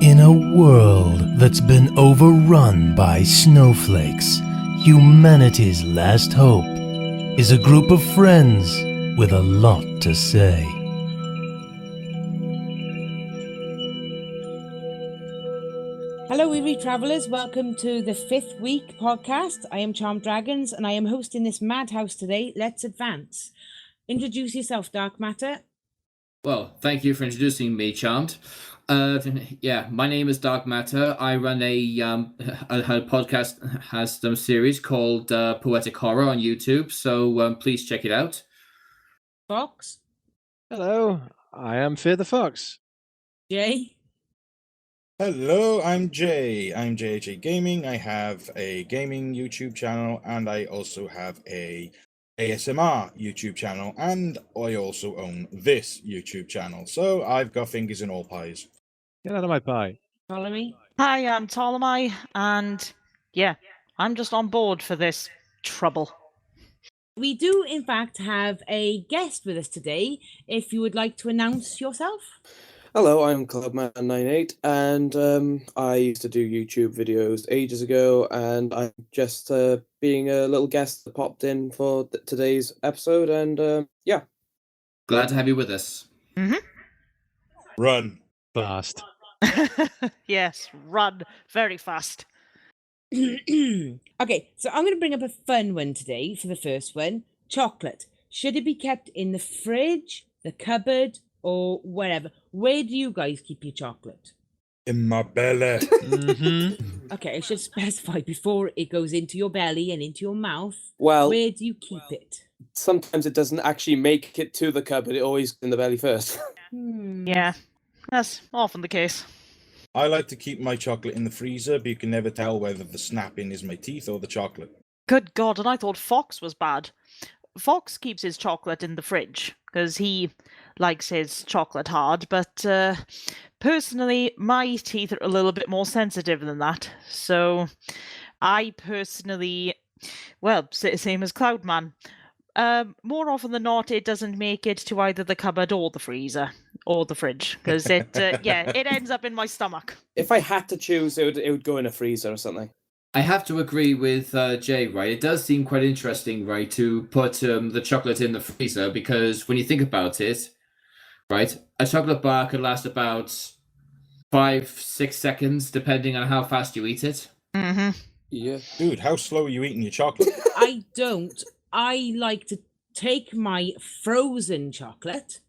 In a world that's been overrun by snowflakes, humanity's last hope is a group of friends with a lot to say. Hello, weary travellers. Welcome to the 5th week podcast. I am Charmed Dragons and I am hosting this madhouse today. Let's advance. Introduce yourself, Dark Matter. Well, thank you for introducing me, Charmed. My name is Dark Matter. I run a podcast has some series called Poetic Horror on YouTube, so please check it out. Fox. Hello, I am Fear the Fox. Jay. Hello, I'm Jay. I'm J.H.A. Gaming. I have a gaming YouTube channel and I also have a ASMR YouTube channel and I also own this YouTube channel. So I've got fingers in all pies. Get out of my pie. Follow me. Hi, I'm Ptolemy, and yeah, I'm just on board for this trouble. We do, in fact, have a guest with us today. If you would like to announce yourself. Hello, I'm Clubman98, and I used to do YouTube videos ages ago, and I'm just being a little guest that popped in for today's episode, and yeah. Glad to have you with us. Mm-hmm. Run. Fast. Yes, run very fast. Okay, so I'm going to bring up a fun one today for the first one. Chocolate. Should it be kept in the fridge, the cupboard, or wherever? Where do you guys keep your chocolate? In my belly. Mm-hmm. Okay, I should specify before it goes into your belly and into your mouth. Well, Where do you keep it? sometimes it doesn't actually make it to the cupboard, it always in the belly first. Yeah, that's often the case. I like to keep my chocolate in the freezer, but you can never tell whether the snapping is my teeth or the chocolate. Good God, and I thought Fox was bad. Fox keeps his chocolate in the fridge because he likes his chocolate hard, but personally, my teeth are a little bit more sensitive than that. So I personally, well, same as Cloudman. More often than not, it doesn't make it to either the cupboard or the freezer or the fridge because it ends up in my stomach. If I had to choose, it would go in a freezer or something. I have to agree with Jay, right? It does seem quite interesting, right, to put the chocolate in the freezer because when you think about it, right, a chocolate bar could last about 5-6 seconds depending on how fast you eat it. Mm-hmm. Yeah. Dude, how slow are you eating your chocolate? I don't. I like to take my frozen chocolate,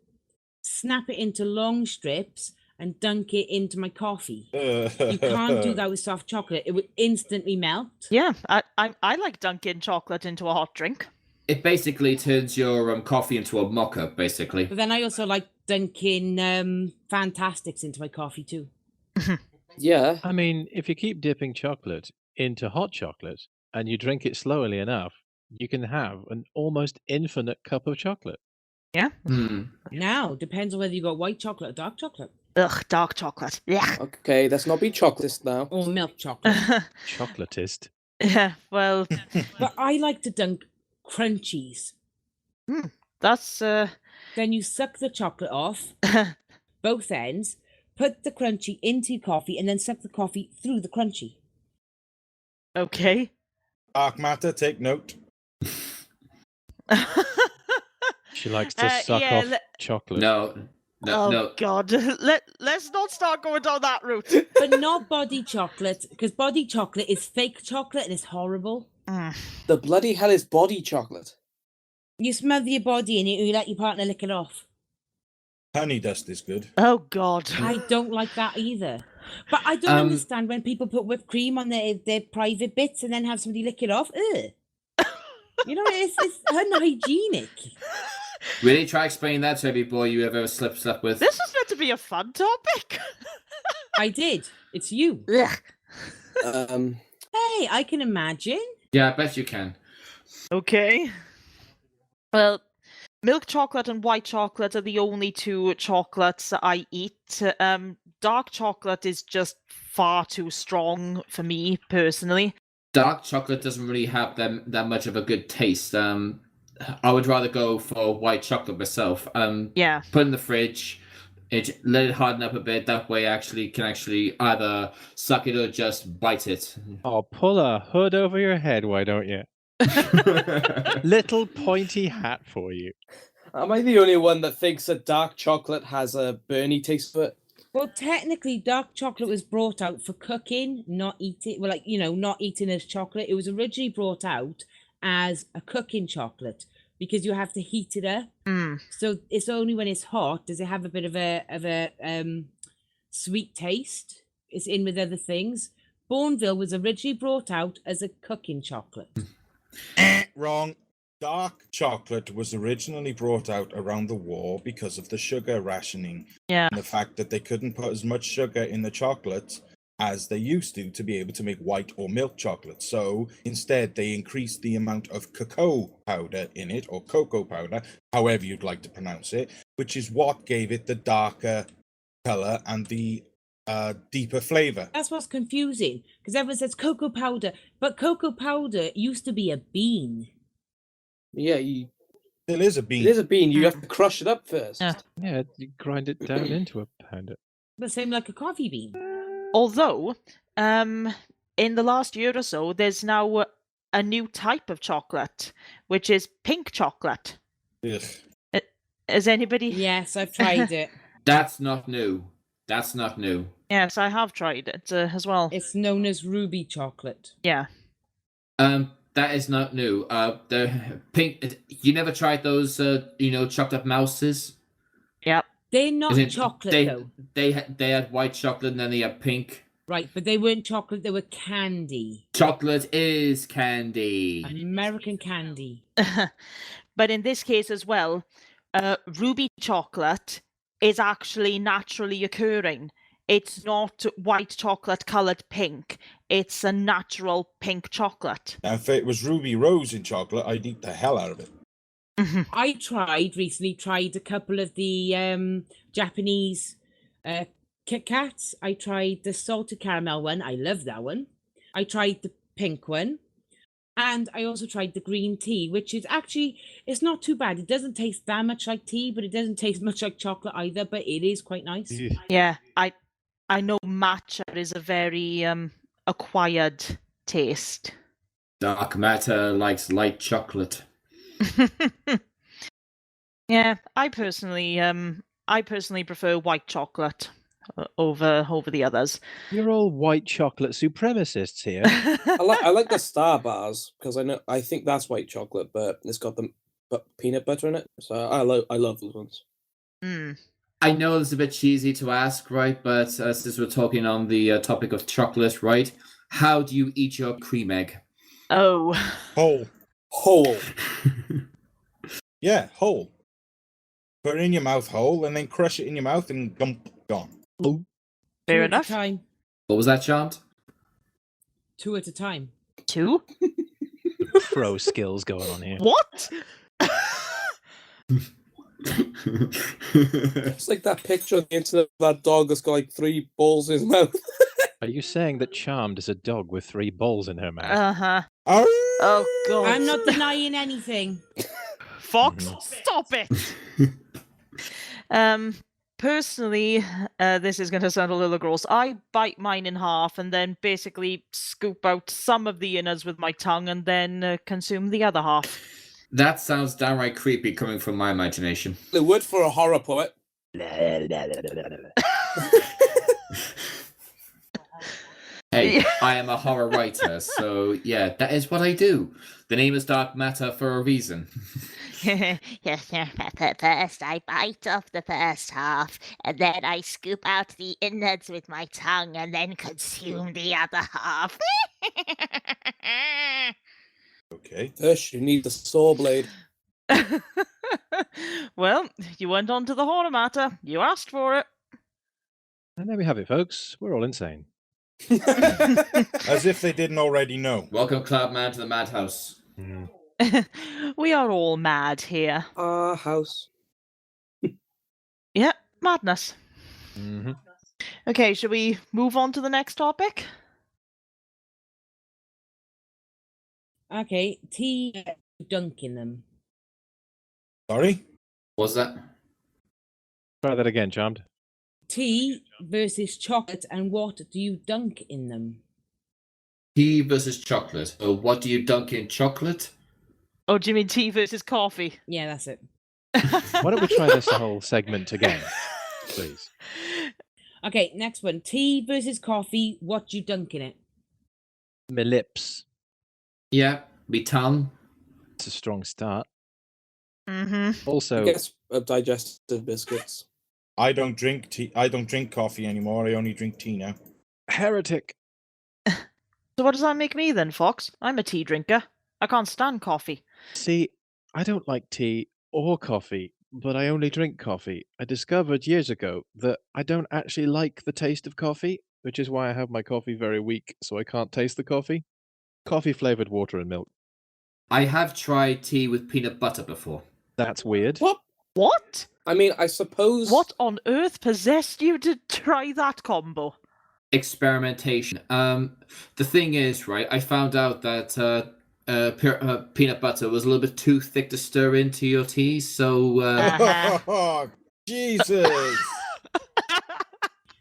snap it into long strips, and dunk it into my coffee. You can't do that with soft chocolate. It would instantly melt. Yeah, I like dunking chocolate into a hot drink. It basically turns your coffee into a mocha, basically. But then I also like dunking Fantastics into my coffee too. Yeah. I mean, if you keep dipping chocolate into hot chocolate and you drink it slowly enough, you can have an almost infinite cup of chocolate. Yeah. Now, depends on whether you got white chocolate or dark chocolate. Ugh, dark chocolate. Yeah. Okay, let's not be chocolate now. Or milk chocolate. Chocolatist. Yeah, well, But I like to dunk crunchies. that's Then you suck the chocolate off, both ends, put the crunchy into your coffee, and then suck the coffee through the crunchy. okay. Dark Matter, take note. She likes to suck yeah, off chocolate. No. Oh God, let's not start going down that route. But not body chocolate, because body chocolate is fake chocolate and it's horrible. The bloody hell is body chocolate? You smother your body in it and you let your partner lick it off. Honey dust is good. Oh God. I don't like that either. But I don't understand when people put whipped cream on their private bits and then have somebody lick it off. Ugh. You know, it's unhygienic. Really try explaining that to every boy you ever slept with. This is meant to be a fun topic. I did. It's you. Ugh. Hey, I can imagine. Yeah, I bet you can. Okay. Well, milk chocolate and white chocolate are the only two chocolates that I eat. Dark chocolate is just far too strong for me personally. Dark chocolate doesn't really have that much of a good taste. I would rather go for white chocolate myself. Yeah. Put in the fridge, Let it harden up a bit. That way, can actually either suck it or just bite it. Oh, pull a hood over your head, why don't you? Little pointy hat for you. Am I the only one that thinks that dark chocolate has a burny taste to it? Well, technically, dark chocolate was brought out for cooking, not eating. Well, not eating as chocolate. It was originally brought out as a cooking chocolate because you have to heat it up. So it's only when it's hot does it have a bit of a sweet taste. It's in with other things. Bourneville was originally brought out as a cooking chocolate. Wrong. Dark chocolate was originally brought out around the war because of the sugar rationing. Yeah. And the fact that they couldn't put as much sugar in the chocolate as they used to be able to make white or milk chocolate. So instead, they increased the amount of cacao powder in it, or cocoa powder, however you'd like to pronounce it, which is what gave it the darker color and the deeper flavor. That's what's confusing because everyone says cocoa powder, but cocoa powder used to be a bean. Yeah, It is a bean. it is a bean. You have to crush it up first. Yeah. Yeah, you grind it down into a powder. The same like a coffee bean. Although, in the last year or so, there's now a new type of chocolate, which is pink chocolate. Ugh. Has anybody? Yes, I've tried it. That's not new. That's not new. Yes, I have tried it as well. It's known as ruby chocolate. Yeah. That is not new. The pink. You never tried those, chocolate mouses? Yep. They're not Is it- chocolate though. They had white chocolate and then they had pink. Right, but they weren't chocolate, they were candy. Chocolate is candy. American candy. But in this case as well, ruby chocolate is actually naturally occurring. It's not white chocolate coloured pink. It's a natural pink chocolate. And if it was ruby rose in chocolate, I'd eat the hell out of it. I tried a couple of the Japanese Kit Kats. I tried the salted caramel one. I love that one. I tried the pink one. And I also tried the green tea, which is actually, it's not too bad. It doesn't taste that much like tea, but it doesn't taste much like chocolate either, but it is quite nice. Yeah, I know matcha is a very acquired taste. Dark matter likes light chocolate. Yeah, I personally prefer white chocolate over the others. You're all white chocolate supremacists here. I like the Star bars because I think that's white chocolate, but it's got the peanut butter in it. So I love those ones. I know it's a bit cheesy to ask, right? But since we're talking on the topic of chocolate, right? How do you eat your cream egg? Oh. Whole. Yeah, whole. Put it in your mouth whole, and then crush it in your mouth and gump, gone. Fair Two enough. At a time. What was that, chant? 2 at a time. 2? Pro skills going on here. What? It's like that picture on the internet of that dog that's got like 3 balls in his mouth. Are you saying that Charmed is a dog with 3 balls in her mouth? Uh-huh. Oh, Oh god. I'm not denying anything. Fox, stop it. Personally, this is going to sound a little gross. I bite mine in half and then basically scoop out some of the innards with my tongue and then consume the other half. That sounds downright creepy coming from my imagination. The word for a horror poet. Hey, I am a horror writer, so yeah, that is what I do. The name is Dark Matter for a reason. First, I bite off the first half, and then I scoop out the innards with my tongue, and then consume the other half. okay. First, you need the saw blade. Well, you went on to the horror matter. You asked for it. And there we have it, folks. We're all insane. As if they didn't already know. Welcome, Cloudman, to the madhouse. We are all mad here. Our house. Yeah, madness. Mm-hmm. Okay, should we move on to the next topic? Okay, tea dunking them. Sorry? What's that? Try that again, Charmed. tea versus chocolate, and what do you dunk in them? Tea versus chocolate. So what do you dunk in chocolate? Oh, do you mean tea versus coffee? Yeah, that's it. Why don't we try this whole segment again, please? Okay, next one. Tea versus coffee, what do you dunk in it? My lips. Yeah, me tongue. It's a strong start. Mm-hmm. I Also, guess digestive biscuits. I don't drink tea. I don't drink coffee anymore. I only drink tea now. heretic. So what does that make me then, Fox? I'm a tea drinker. I can't stand coffee. See, I don't like tea or coffee, but I only drink coffee. I discovered years ago that I don't actually like the taste of coffee, which is why I have my coffee very weak, so I can't taste the coffee. Coffee flavored water and milk. I have tried tea with peanut butter before. That's weird. What? What? I mean, I suppose. What on earth possessed you to try that combo? Experimentation. The thing is, right, I found out that peanut butter was a little bit too thick to stir into your tea, so Uh-huh. Jesus!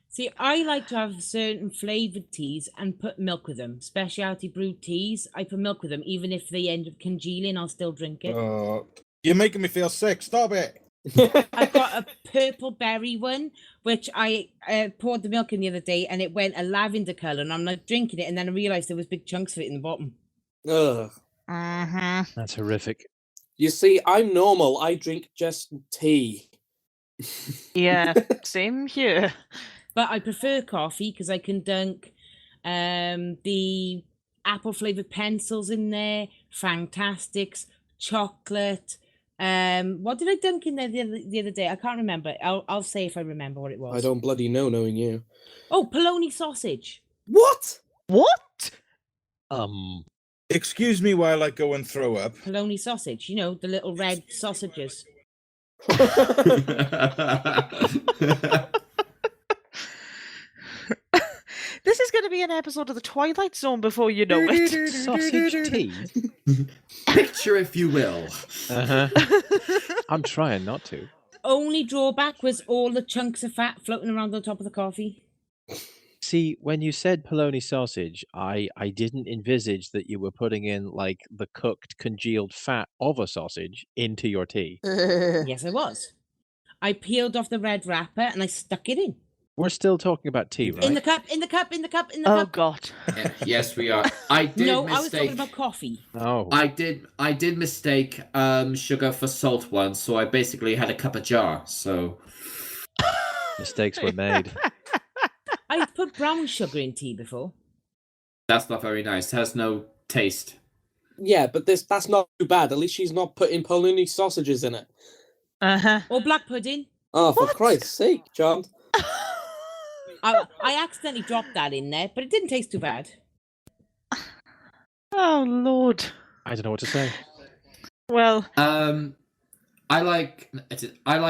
See, I like to have certain flavoured teas and put milk with them. Specialty brewed teas, I put milk with them. Even if they end up congealing, I'll still drink it. You're making me feel sick. Stop it. I've got a purple berry one, which I poured the milk in the other day, and it went a lavender colour, and I'm like drinking it, and then I realised there was big chunks of it in the bottom. Ugh. Mm-hmm. That's horrific. You see, I'm normal. I drink just tea. Yeah, same here. But I prefer coffee because I can dunk the apple flavoured pencils in there, Fantastics, chocolate. What did I dunk in there the other day? I can't remember. I'll say if I remember what it was. I don't bloody know, knowing you. Oh, polony sausage. What? What? Excuse me while I go and throw up. Polony sausage. You know, the little red sausages. This is going to be an episode of The Twilight Zone before you know it. Sausage tea? Picture, if you will. Uh-huh. I'm trying not to. Only drawback was all the chunks of fat floating around on top of the coffee. See, when you said polony sausage, I didn't envisage that you were putting in, like, the cooked, congealed fat of a sausage into your tea. Yes, I was. I peeled off the red wrapper and I stuck it in. We're still talking about tea, right? In the cup, in the cup, in the cup, in the Oh, cup. God. Yeah, yes, we are. I did No, mistake. I was talking about coffee. Oh. I did mistake sugar for salt once, so I basically had a cup of jar. So Mistakes were made. I've put brown sugar in tea before. that's not very nice. It has no taste. Yeah, but that's not too bad. At least she's not putting polony sausages in it. Uh-huh. Or black pudding. Oh, for What? Christ's sake, John. I accidentally dropped that in there, but it didn't taste too bad. Oh, Lord. I don't know what to say. Well, I like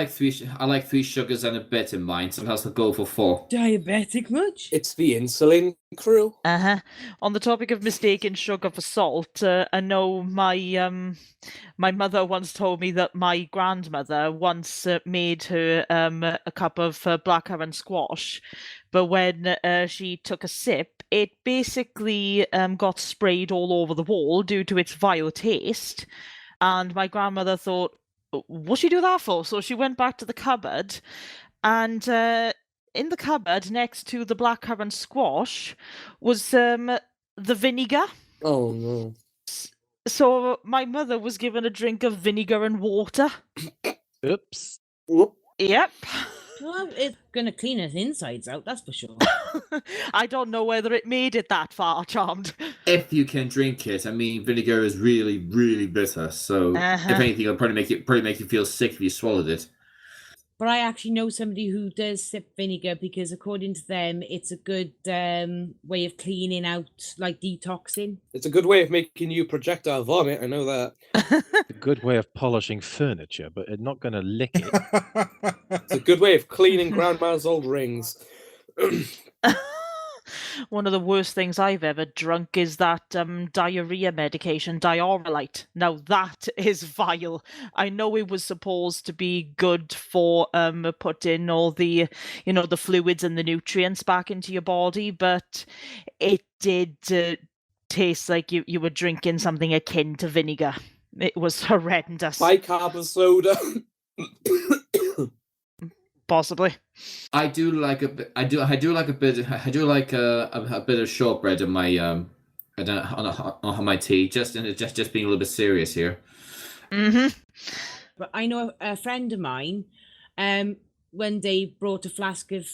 three sugars and a bit in mine. Sometimes I'll go for 4. Diabetic much? It's the insulin crew. uh-huh. On the topic of mistaking sugar for salt, I know my mother once told me that my grandmother once made her a cup of blackcurrant squash, but when she took a sip, it basically got sprayed all over the wall due to its vile taste, and my grandmother thought, what'd she do that for? So she went back to the cupboard, and in the cupboard next to the blackcurrant squash was the vinegar. Oh, no. So my mother was given a drink of vinegar and water. Oops. Whoop. Yep. Well, it's gonna clean its insides out, that's for sure. I don't know whether it made it that far, Charmed. If you can drink it, I mean, vinegar is really, really bitter. So Uh-huh. if anything, it'll probably make you feel sick if you swallowed it. But I actually know somebody who does sip vinegar because according to them, it's a good way of cleaning out, like detoxing. It's a good way of making you projectile vomit, I know that. A good way of polishing furniture, but it's not going to lick it. It's a good way of cleaning grandma's old rings. one of the worst things I've ever drunk is that diarrhea medication, Diorolite. Now that is vile. I know it was supposed to be good for putting all the, the fluids and the nutrients back into your body, but it did taste like you were drinking something akin to vinegar. It was horrendous. Bicarbonate soda. Possibly. I do like a bit. I do like a bit. I do like a bit of shortbread in my on my tea. Just being a little bit serious here. Mm-hmm. But I know a friend of mine, one day brought a flask of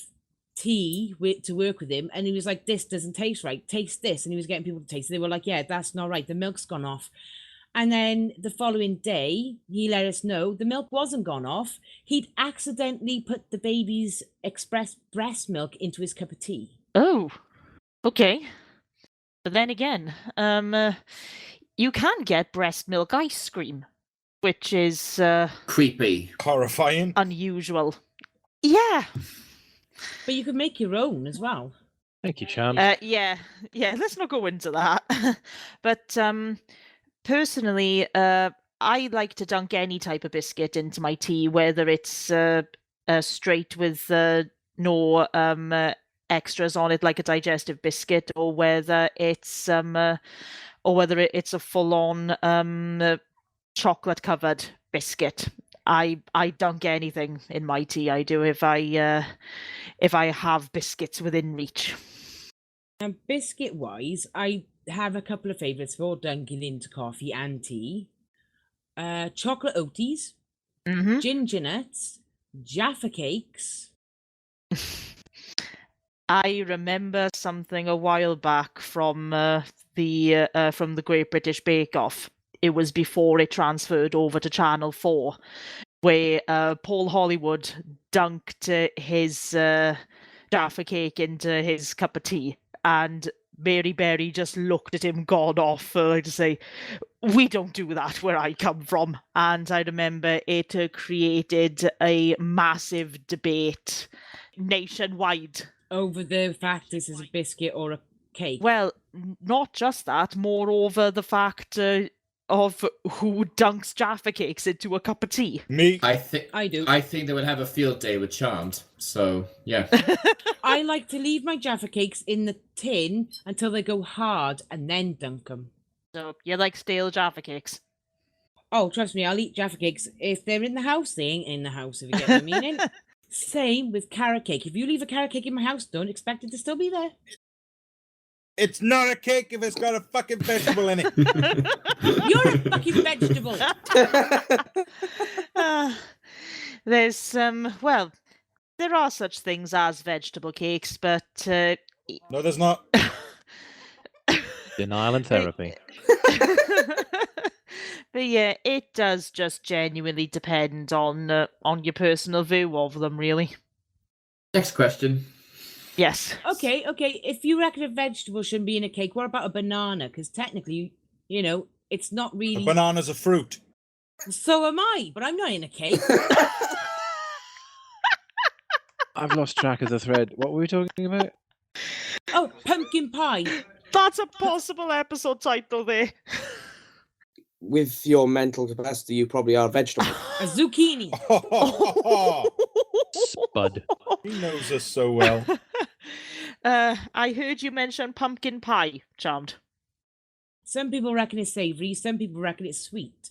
tea to work with him, and he was like, "This doesn't taste right. Taste this." And he was getting people to taste it. They were like, "Yeah, that's not right. The milk's gone off." And then the following day, he let us know the milk wasn't gone off. He'd accidentally put the baby's express breast milk into his cup of tea. Oh, okay. But then again, you can get breast milk ice cream, which is Creepy. Horrifying. unusual. Yeah. But you can make your own as well. Thank you, Cham. Yeah. Let's not go into that. But personally, I like to dunk any type of biscuit into my tea, whether it's straight with no extras on it, like a digestive biscuit, or whether it's a full-on chocolate covered biscuit. I dunk anything in my tea. I do if I have biscuits within reach. And biscuit wise, I have a couple of favourites for dunking into coffee and tea. Chocolate Oaties, Mm-hmm. ginger nuts, Jaffa cakes. I remember something a while back from the Great British Bake Off. It was before it transferred over to Channel 4, where Paul Hollywood dunked his Jaffa cake into his cup of tea, and Mary Berry just looked at him god awful, like to say, "We don't do that where I come from." And I remember it created a massive debate nationwide. Over the fact this is a biscuit or a cake. Well, not just that, moreover the fact of who dunks Jaffa cakes into a cup of tea. Me. I think I do. I think they would have a field day with Charmed. So yeah. I like to leave my Jaffa cakes in the tin until they go hard and then dunk them. So you like stale Jaffa cakes? Oh, trust me, I'll eat Jaffa cakes. If they're in the house, they ain't in the house, if you get what I mean. Same with carrot cake. If you leave a carrot cake in my house, don't expect it to still be there. It's not a cake if it's got a fucking vegetable in it. You're a fucking vegetable. There's well, there are such things as vegetable cakes, but No, there's not. Denial and therapy. but yeah, it does just genuinely depend on your personal view of them, really. Next question. Yes. Okay. If you reckon a vegetable shouldn't be in a cake, what about a banana? Because technically, it's not A really. banana's a fruit. So am I, but I'm not in a cake. I've lost track of the thread. What were we talking about? Oh, pumpkin pie. That's a possible episode title there. With your mental capacity, you probably are a vegetable. A zucchini. Spud. He knows us so well. I heard you mention pumpkin pie, Charmed. Some people reckon it's savoury, some people reckon it's sweet.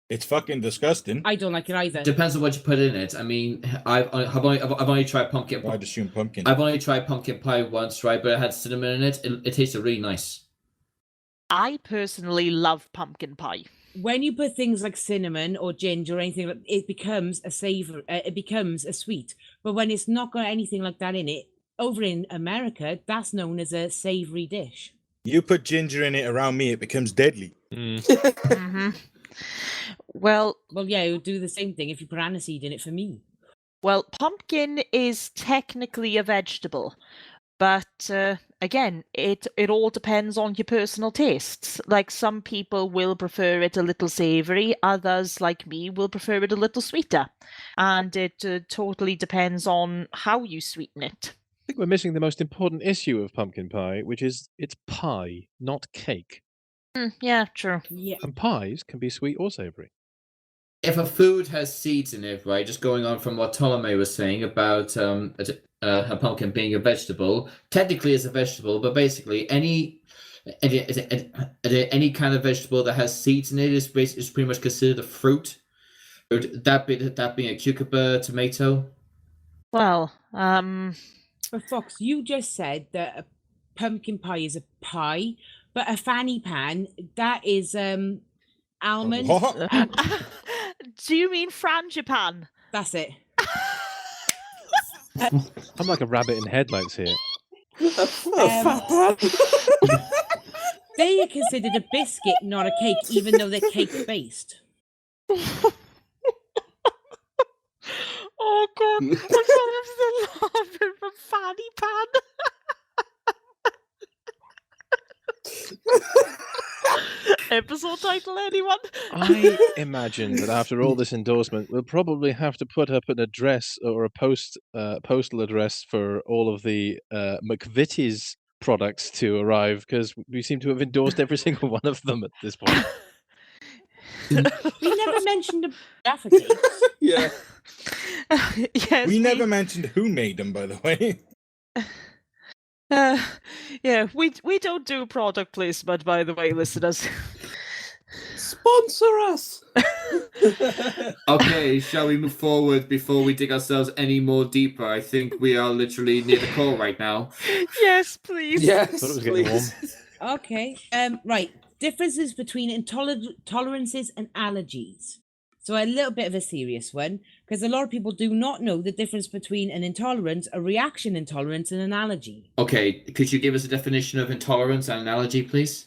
It's fucking disgusting. I don't like it either. Depends on what you put in it. I mean, I've only tried pumpkin. I'd assume pumpkin. I've only tried pumpkin pie once, right? But it had cinnamon in it. It tasted really nice. I personally love pumpkin pie. When you put things like cinnamon or ginger or anything, it becomes a savor. It becomes a sweet. But when it's not got anything like that in it, over in America, that's known as a savoury dish. You put ginger in it around me, it becomes deadly. Mm-hmm. Well, yeah, it would do the same thing if you put aniseed in it for me. Well, pumpkin is technically a vegetable, but again, it all depends on your personal tastes. Like, some people will prefer it a little savoury, others, like me, will prefer it a little sweeter. And it totally depends on how you sweeten it. think we're missing the most important issue of pumpkin pie, which is it's pie, not cake. Yeah, true. Yeah. And pies can be sweet or savoury. If a food has seeds in it, right? Just going on from what Ptolemy was saying about a pumpkin being a vegetable. Technically, it's a vegetable, but basically any kind of vegetable that has seeds in it is pretty much considered a fruit. That being a cucumber, tomato. Well, But Fox, you just said that a pumpkin pie is a pie, but a fanny pan, that is almond. What? do you mean frangipan? That's it. I'm like a rabbit in headlights here. They are considered a biscuit, not a cake, even though they're cake based. Oh god, I'm still laughing from fanny pan. Episode title, anyone? I imagine that after all this endorsement, we'll probably have to put up an address or a postal address for all of the McVitie's products to arrive, because we seem to have endorsed every single one of them at this point. We never mentioned the Jaffa cakes. Yeah. Yes, We never mentioned who made them, by the way. Yeah, we don't do product placement, by the way, listeners. Sponsor us! Okay, shall we move forward before we dig ourselves any more deeper? I think we are literally near the core right now. Yes, please. Yes, Thought it was getting warm. please. Okay. Right. Differences between intolerances and allergies. So a little bit of a serious one, because a lot of people do not know the difference between an intolerance, a reaction intolerance, and an allergy. Okay, could you give us a definition of intolerance and an allergy, please?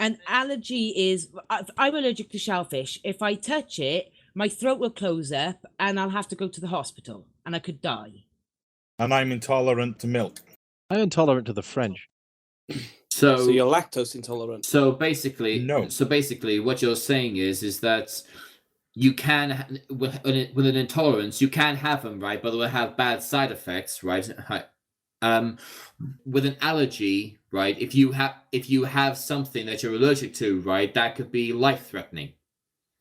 An allergy is, I'm allergic to shellfish. If I touch it, my throat will close up and I'll have to go to the hospital and I could die. And I'm intolerant to milk. I'm intolerant to the French. So you're lactose intolerant. So basically, No. So basically, what you're saying is that you can, with an intolerance, you can have them, right? But it will have bad side effects, right? With an allergy, right? If you have something that you're allergic to, right, that could be life-threatening.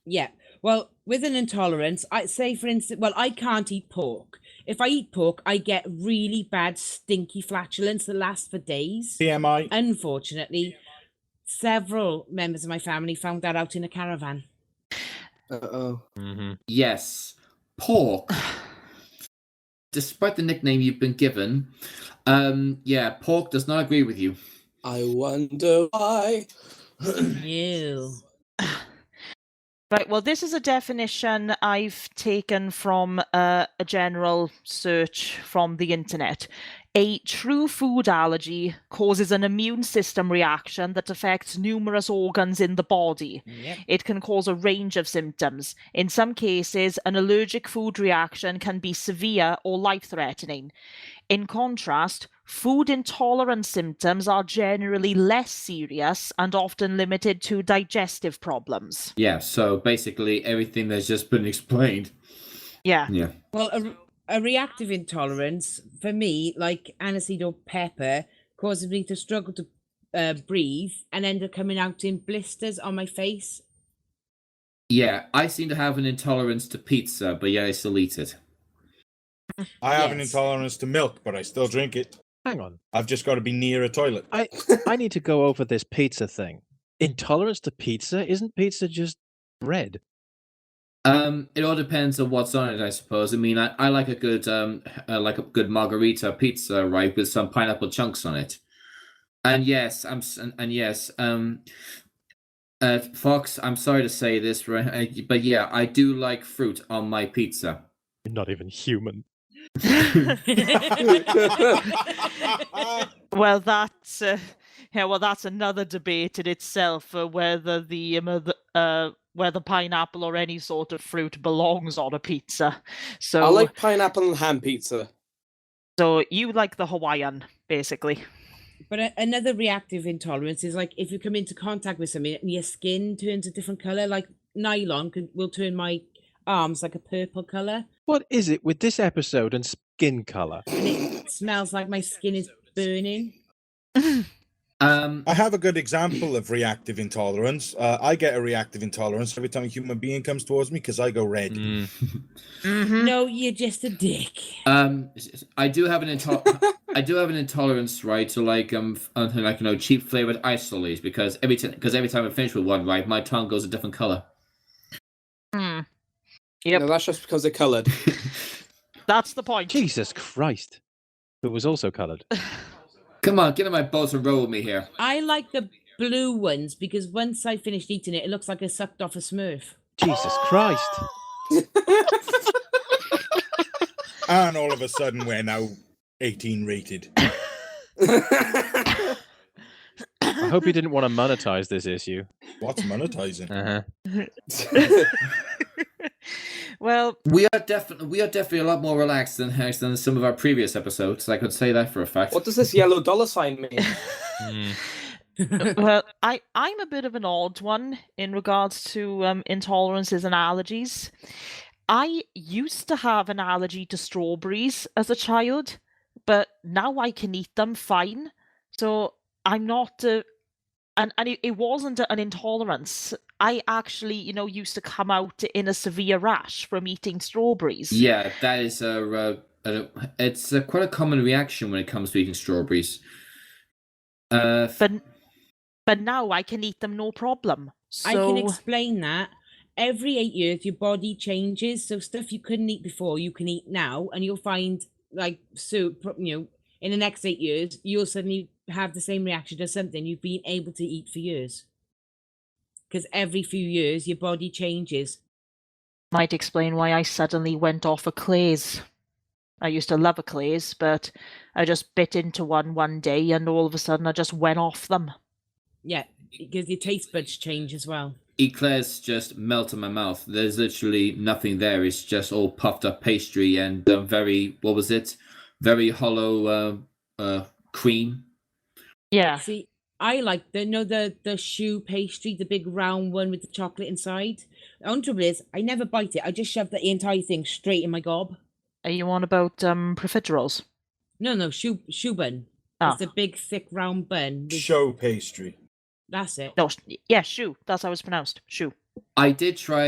Yeah. Well, with an intolerance, I say, for instance, well, I can't eat pork. If I eat pork, I get really bad, stinky flatulence that lasts for days. TMI. Unfortunately, several members of my family found that out in a caravan. Uh-oh. Mm-hmm. Yes, pork. Despite the nickname you've been given, pork does not agree with you. I wonder why. Ew. Right, well, this is a definition I've taken from a general search from the internet. A true food allergy causes an immune system reaction that affects numerous organs in the body. Yep. It can cause a range of symptoms. In some cases, an allergic food reaction can be severe or life-threatening. In contrast, food intolerance symptoms are generally less serious and often limited to digestive problems. Yeah, so basically everything that's just been explained. Yeah. Yeah. Well, a reactive intolerance, for me, like aniseed or pepper, causes me to struggle to breathe and end up coming out in blisters on my face. Yeah, I seem to have an intolerance to pizza, but yeah, I still eat it. I have an Yes. intolerance to milk, but I still drink it. Hang on. I've just got to be near a toilet. I need to go over this pizza thing. Intolerance to pizza? Isn't pizza just bread? It all depends on what's on it, I suppose. I mean, I like a good margarita pizza, right, with some pineapple chunks on it. And yes, Fox, I'm sorry to say this, right, but yeah, I do like fruit on my pizza. You're not even human. Well, that's another debate in itself, whether whether pineapple or any sort of fruit belongs on a pizza. So I like pineapple and ham pizza. So you like the Hawaiian, basically. But another reactive intolerance is like if you come into contact with something and your skin turns a different color, like nylon will turn my arms like a purple color. What is it with this episode and skin color? And smells like my skin is burning. I have a good example of reactive intolerance. I get a reactive intolerance every time a human being comes towards me because I go red. No, you're just a dick. I do have an intolerance, right, to like cheap flavored ice lollies because every time I finish with one, right, my tongue goes a different color. Yep. No, that's just because they're coloured. That's the point. Jesus Christ. It was also coloured. Come on, get in my boat and roll with me here. I like the blue ones because once I finished eating it, it looks like I sucked off a Smurf. Jesus Christ. And all of a sudden, we're now 18 rated. I hope you didn't want to monetize this issue. What's monetizing? Well, we are definitely a lot more relaxed than some of our previous episodes. I could say that for a fact. What does this yellow dollar sign mean? well, I'm a bit of an odd one in regards to intolerances and allergies. I used to have an allergy to strawberries as a child, but now I can eat them fine. So I'm not, and it wasn't an intolerance. I actually, used to come out in a severe rash from eating strawberries. Yeah, that is it's quite a common reaction when it comes to eating strawberries. But now I can eat them no problem. So... I can explain that. Every 8 years, your body changes. So stuff you couldn't eat before, you can eat now, and you'll find in the next 8 years, you'll suddenly have the same reaction to something you've been able to eat for years. Because every few years, your body changes. Might explain why I suddenly went off a Clays. I used to love a Clays, but I just bit into one day, and all of a sudden I just went off them. Yeah, because your taste buds change as well. Eclairs just melt in my mouth. There's literally nothing there. It's just all puffed up pastry and very hollow cream. Yeah. See, I like the choux pastry, the big round one with the chocolate inside. The only trouble is, I never bite it. I just shove the entire thing straight in my gob. Are you on about profiteroles? No, choux bun. Oh. It's a big, thick, round bun. Show pastry. That's it. No, yeah, choux. That's how it's pronounced. Choux. I did try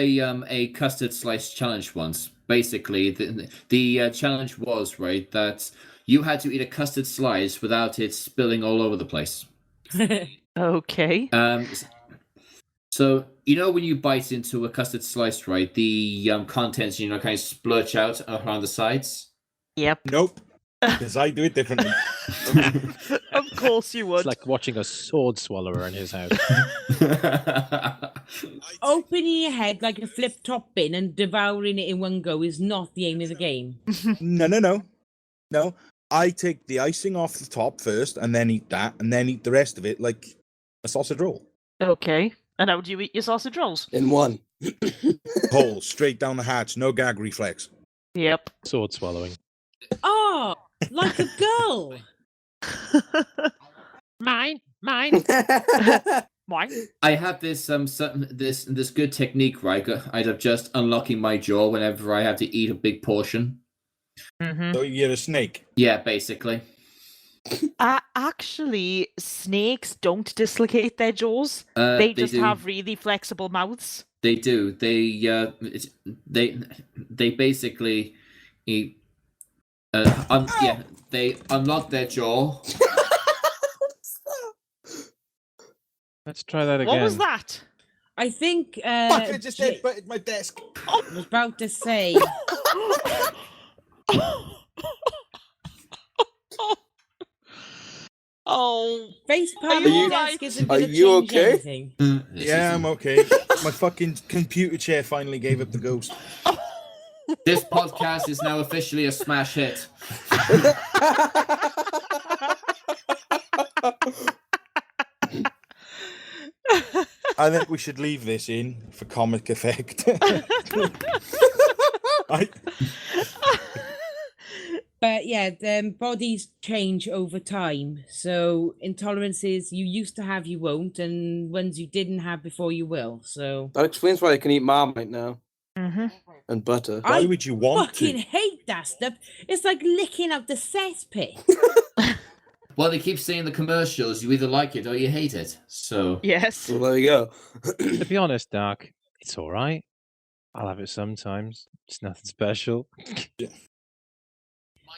a custard slice challenge once. Basically, the challenge was, right, that you had to eat a custard slice without it spilling all over the place. Okay. So, when you bite into a custard slice, right, the contents, kind of splurge out around the sides? Yep. Nope. Because I do it differently. Of course you would. It's like watching a sword swallower in his house. Opening your head like a flip-top bin and devouring it in one go is not the aim of the game. No. I take the icing off the top first, and then eat that, and then eat the rest of it like a sausage roll. Okay. And how do you eat your sausage rolls? In one. Whole, straight down the hatch, no gag reflex. Yep. Sword swallowing. Oh, like a girl. Mine. Mine. I have this this good technique, right? I'd just unlocking my jaw whenever I have to eat a big portion. Mm-hmm. So you're a snake. Yeah, basically. Actually, snakes don't dislocate their jaws. They just have really flexible mouths. They do. They basically eat. They unlock their jaw. Let's try that again. What was that? I think. Fuck! I just headbutted my desk. I was about to say. Oh, Face Are palm you on alright? desk isn't Are gonna you change okay? anything. Yeah, I'm okay. My fucking computer chair finally gave up the ghost. This podcast is now officially a smash hit. I think we should leave this in for comic effect. But yeah, bodies change over time. So intolerances you used to have, you won't, and ones you didn't have before, you will. So That explains why I can eat Marmite now. Mm-hmm. And butter. Why I would you want fucking to? hate that stuff. It's like licking out the cesspit. Well, they keep saying in the commercials, you either like it or you hate it. So Yes. Well, there you go. To be honest, Doc, it's all right. I'll have it sometimes. It's nothing special.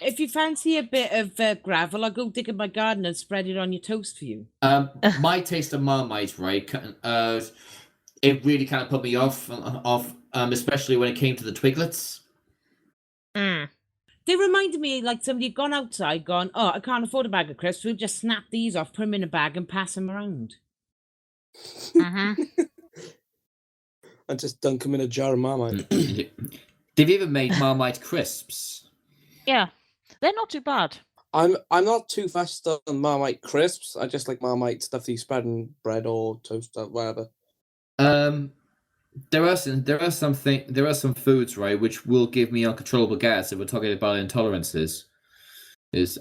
If you fancy a bit of gravel, I'll go dig in my garden and spread it on your toast for you. my taste of Marmite, right? It really kind of put me off, especially when it came to the Twiglets. Mm. They reminded me like somebody had gone outside, gone, oh, I can't afford a bag of crisps. We'll just snap these off, put them in a bag and pass them around. Mm-hmm. And just dunk them in a jar of Marmite. They've even made Marmite crisps. Yeah, they're not too bad. I'm not too fussed on Marmite crisps. I just like Marmite stuff that you spread in bread or toast or whatever. There are some foods, right, which will give me uncontrollable gas if we're talking about intolerances. Is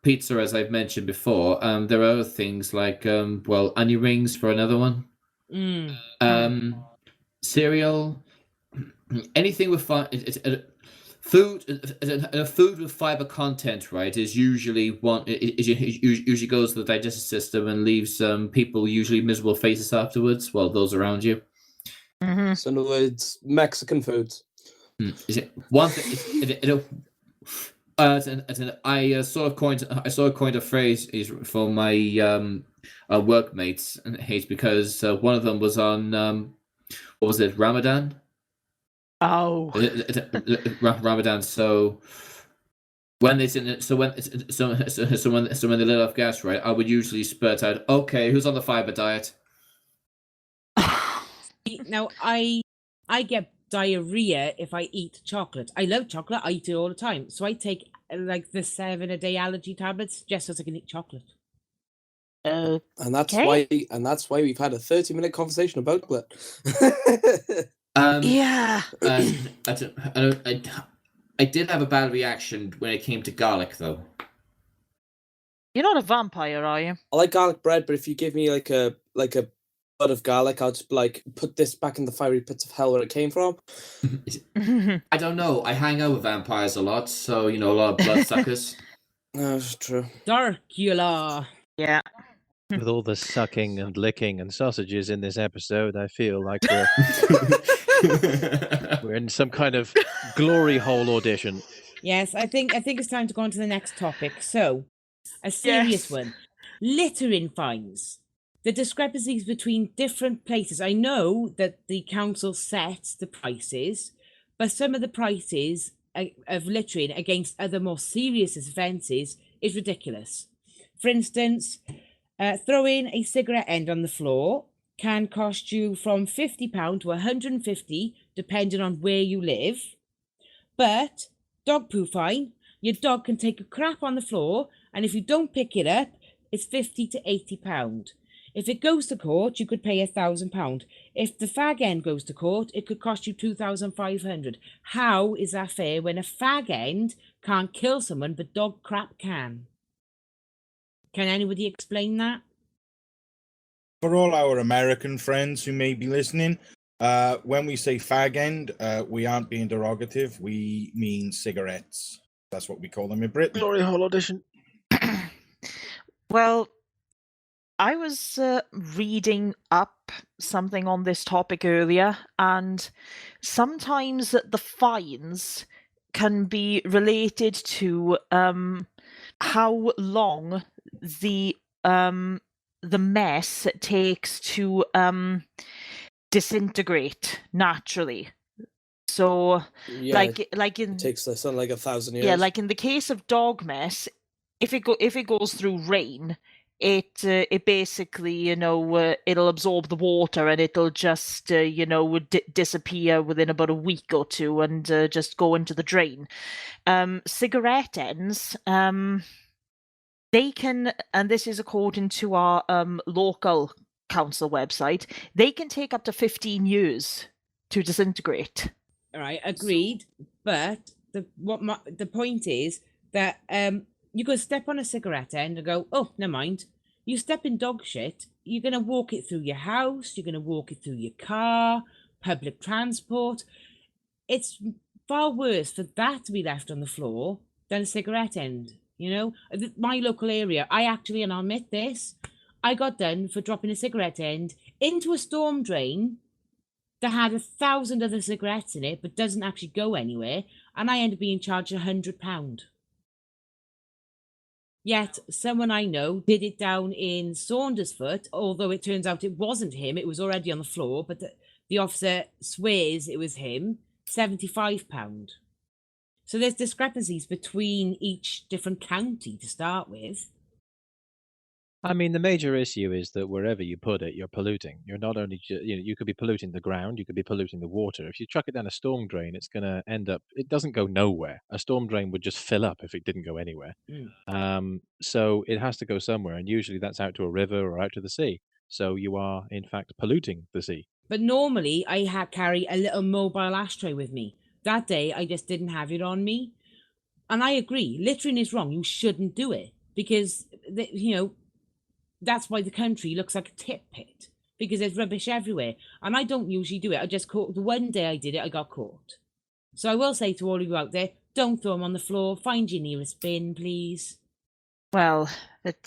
pizza, as I've mentioned before. There are other things like onion rings for another one. Cereal, anything with food with fiber content, right, is usually usually goes to the digestive system and leaves people usually miserable faces afterwards. Well, those around you. Mm-hmm. So in other words, Mexican foods. Is it one thing? I sort of coined a phrase for my workmates, and it's because one of them was on what was it, Ramadan? Oh. Ramadan. So when they when they let off gas, right, I would usually spurt out, "Okay, who's on the fiber diet?" Now, I get diarrhea if I eat chocolate. I love chocolate. I eat it all the time. So I take like the 7-a-day allergy tablets just so I can eat chocolate. And that's Okay. why we've had a 30-minute conversation about chocolate. Yeah. I did have a bad reaction when it came to garlic, though. You're not a vampire, are you? I like garlic bread, but if you give me like a bud of garlic, I'll just like put this back in the fiery pits of hell where it came from. I don't know. I hang out with vampires a lot, so a lot of bloodsuckers. That's true. Darkula. Yeah. With all the sucking and licking and sausages in this episode, I feel like we're in some kind of glory hole audition. Yes, I think it's time to go on to the next topic. So, a serious Yes. one. Littering fines. The discrepancies between different places. I know that the council sets the prices, but some of the prices of littering against other more serious offences is ridiculous. For instance, throwing a cigarette end on the floor can cost you from £50 to £150, depending on where you live. But dog poo fine, your dog can take a crap on the floor, and if you don't pick it up, it's £50 to £80. If it goes to court, you could pay £1,000. If the fag end goes to court, it could cost you £2,500. How is that fair when a fag end can't kill someone, but dog crap can? Can anybody explain that? For all our American friends who may be listening, when we say fag end, we aren't being derogative. We mean cigarettes. That's what we call them in Britain. Glory hole audition. Well, I was reading up something on this topic earlier, and sometimes the fines can be related to how long the mess takes to disintegrate naturally. So, Yeah, like in it takes something like 1,000 years. yeah, like in the case of dog mess, if it goes through rain, it basically it'll absorb the water and it'll just disappear within about a week or two and just go into the drain. Cigarette ends, they can, and this is according to our local council website, they can take up to 15 years to disintegrate. All right, agreed. But the point is that you could step on a cigarette end and go, oh, never mind. You step in dog shit, you're going to walk it through your house, you're going to walk it through your car, public transport. it's far worse for that to be left on the floor than a cigarette end. You know, my local area, I actually, and I'll admit this, I got done for dropping a cigarette end into a storm drain that had 1,000 other cigarettes in it, but doesn't actually go anywhere, and I ended up being charged £100. Yet someone I know did it down in Saundersfoot, although it turns out it wasn't him, it was already on the floor, but the officer swears it was him, £75. So there's discrepancies between each different county to start with. I mean, the major issue is that wherever you put it, you're polluting. You're not only, you could be polluting the ground, you could be polluting the water. If you chuck it down a storm drain, it's going to end up, it doesn't go nowhere. A storm drain would just fill up if it didn't go anywhere. So it has to go somewhere, and usually that's out to a river or out to the sea. So you are, in fact, polluting the sea. But normally I carry a little mobile ashtray with me. That day I just didn't have it on me. And I agree, littering is wrong. You shouldn't do it because, that's why the country looks like a tit pit, because there's rubbish everywhere. And I don't usually do it. I just caught, the one day I did it, I got caught. So I will say to all of you out there, don't throw them on the floor. Find your nearest bin, please. Well, it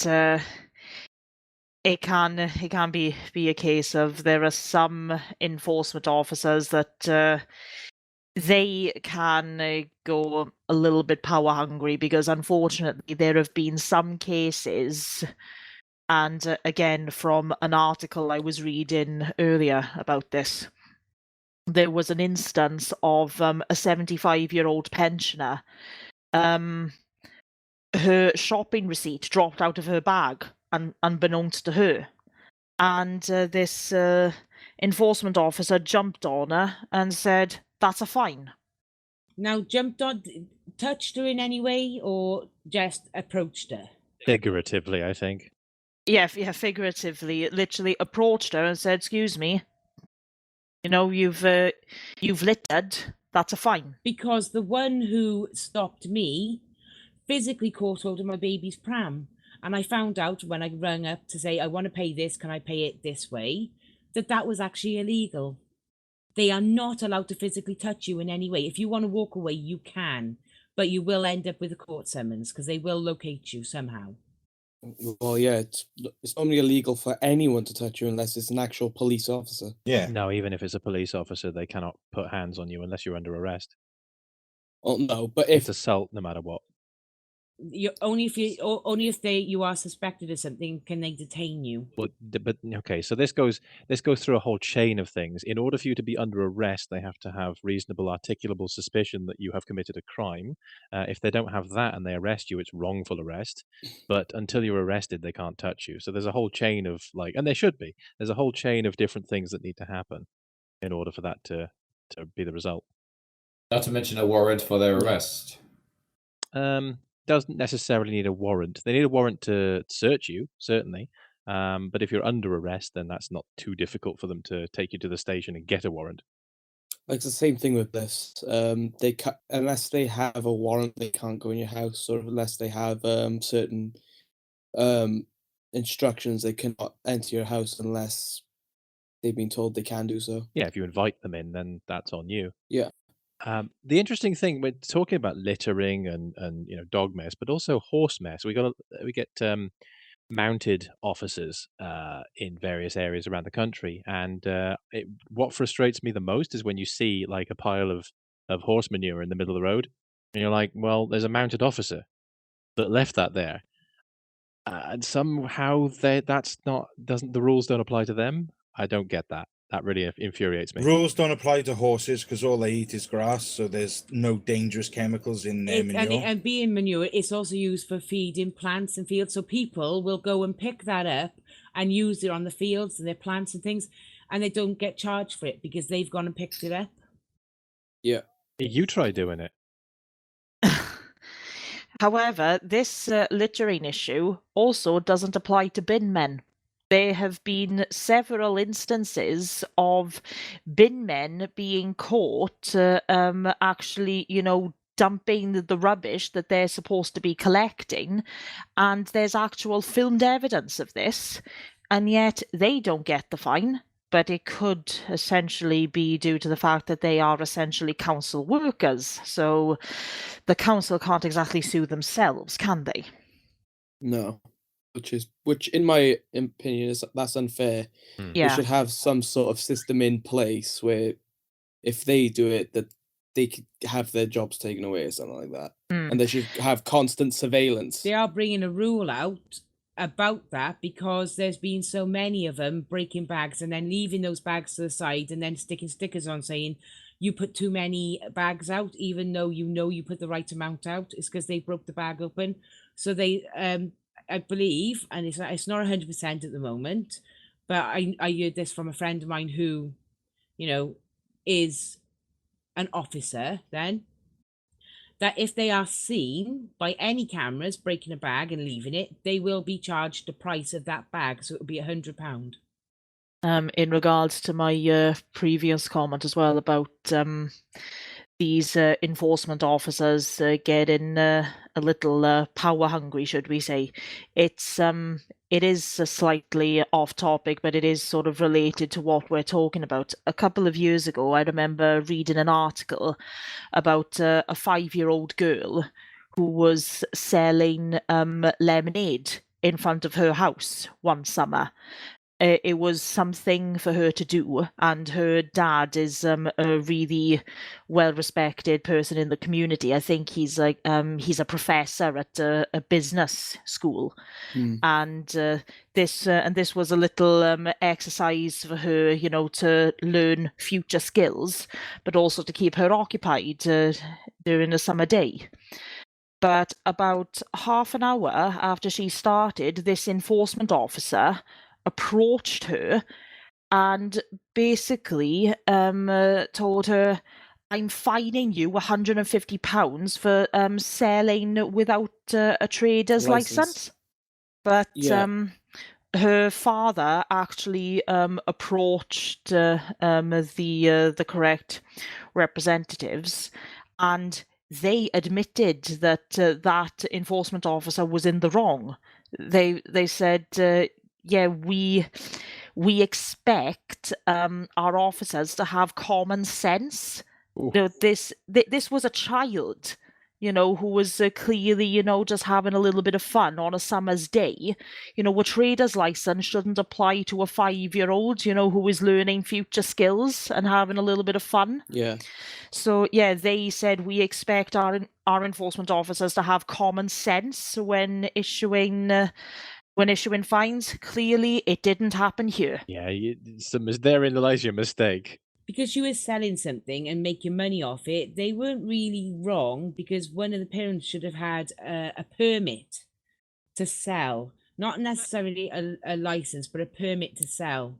can be a case of there are some enforcement officers that they can go a little bit power hungry, because unfortunately there have been some cases, and again from an article I was reading earlier about this, there was an instance of a 75-year-old pensioner. Her shopping receipt dropped out of her bag, unbeknownst to her. And this enforcement officer jumped on her and said, "That's a fine." Now, touched her in any way or just approached her? Figuratively, I think. Yeah, figuratively. It literally approached her and said, "Excuse me, you've littered. That's a fine." Because the one who stopped me physically caught hold of my baby's pram. And I found out when I rang up to say, I want to pay this, can I pay it this way, that was actually illegal. They are not allowed to physically touch you in any way. If you want to walk away, you can, but you will end up with a court summons because they will locate you somehow. Well, yeah, it's normally illegal for anyone to touch you unless it's an actual police officer. Yeah. No, even if it's a police officer, they cannot put hands on you unless you're under arrest. Oh no, but It's assault no matter what. Only if you are suspected of something can they detain you. But okay, so this goes through a whole chain of things. In order for you to be under arrest, they have to have reasonable articulable suspicion that you have committed a crime. If they don't have that and they arrest you, it's wrongful arrest. But until you're arrested, they can't touch you. So there's a whole chain of and there should be. There's a whole chain of different things that need to happen in order for that to be the result. Not to mention a warrant for their arrest. Doesn't necessarily need a warrant. They need a warrant to search you, certainly. But if you're under arrest, then that's not too difficult for them to take you to the station and get a warrant. Like, it's the same thing with this. Unless they have a warrant, they can't go in your house, or unless they have certain instructions, they cannot enter your house unless they've been told they can do so. Yeah, if you invite them in, then that's on you. Yeah. The interesting thing, we're talking about littering and dog mess, but also horse mess. We get mounted officers in various areas around the country, and what frustrates me the most is when you see like a pile of horse manure in the middle of the road, and you're like, well, there's a mounted officer that left that there, and somehow the rules don't apply to them. I don't get that. That really infuriates me. Rules don't apply to horses because all they eat is grass, so there's no dangerous chemicals in their manure. And being manure, it's also used for feeding plants and fields. So people will go and pick that up and use it on the fields and their plants and things, and they don't get charged for it because they've gone and picked it up. Yeah. You try doing it. However, this littering issue also doesn't apply to bin men. There have been several instances of bin men being caught actually, dumping the rubbish that they're supposed to be collecting, and there's actual filmed evidence of this, and yet they don't get the fine. but it could essentially be due to the fact that they are essentially council workers. So the council can't exactly sue themselves, can they? No, which in my opinion that's unfair. Hmm. They Yeah. should have some sort of system in place where if they do it, that they could have their jobs taken away or something like that. Mm. And they should have constant surveillance. They are bringing a rule out about that because there's been so many of them breaking bags and then leaving those bags to the side and then sticking stickers on saying you put too many bags out, even though you put the right amount out. It's because they broke the bag open. So they, I believe, and it's not 100% at the moment, but I heard this from a friend of mine who, is an officer then, that if they are seen by any cameras breaking a bag and leaving it, they will be charged the price of that bag. So it will be £100. In regards to my previous comment as well about these enforcement officers getting a little power hungry, should we say? It is slightly off topic, but it is sort of related to what we're talking about. A couple of years ago, I remember reading an article about a 5-year-old girl who was selling lemonade in front of her house one summer. It was something for her to do, and her dad is a really well-respected person in the community. I think he's he's a professor at a business school, and this was a little exercise for her, to learn future skills, but also to keep her occupied during a summer day. But about half an hour after she started, this enforcement officer approached her and basically told her, I'm fining you £150 for selling without a trader's license. But her father actually approached the correct representatives, and they admitted that that enforcement officer was in the wrong. They said, yeah, we expect our officers to have common sense. This was a child, who was clearly, just having a little bit of fun on a summer's day. A trader's license shouldn't apply to a 5-year-old, who is learning future skills and having a little bit of fun. Yeah. So yeah, they said we expect our enforcement officers to have common sense when issuing fines. Clearly, it didn't happen here. Yeah, therein lies your mistake. Because you were selling something and making money off it, they weren't really wrong, because one of the parents should have had a permit to sell, not necessarily a license, but a permit to sell.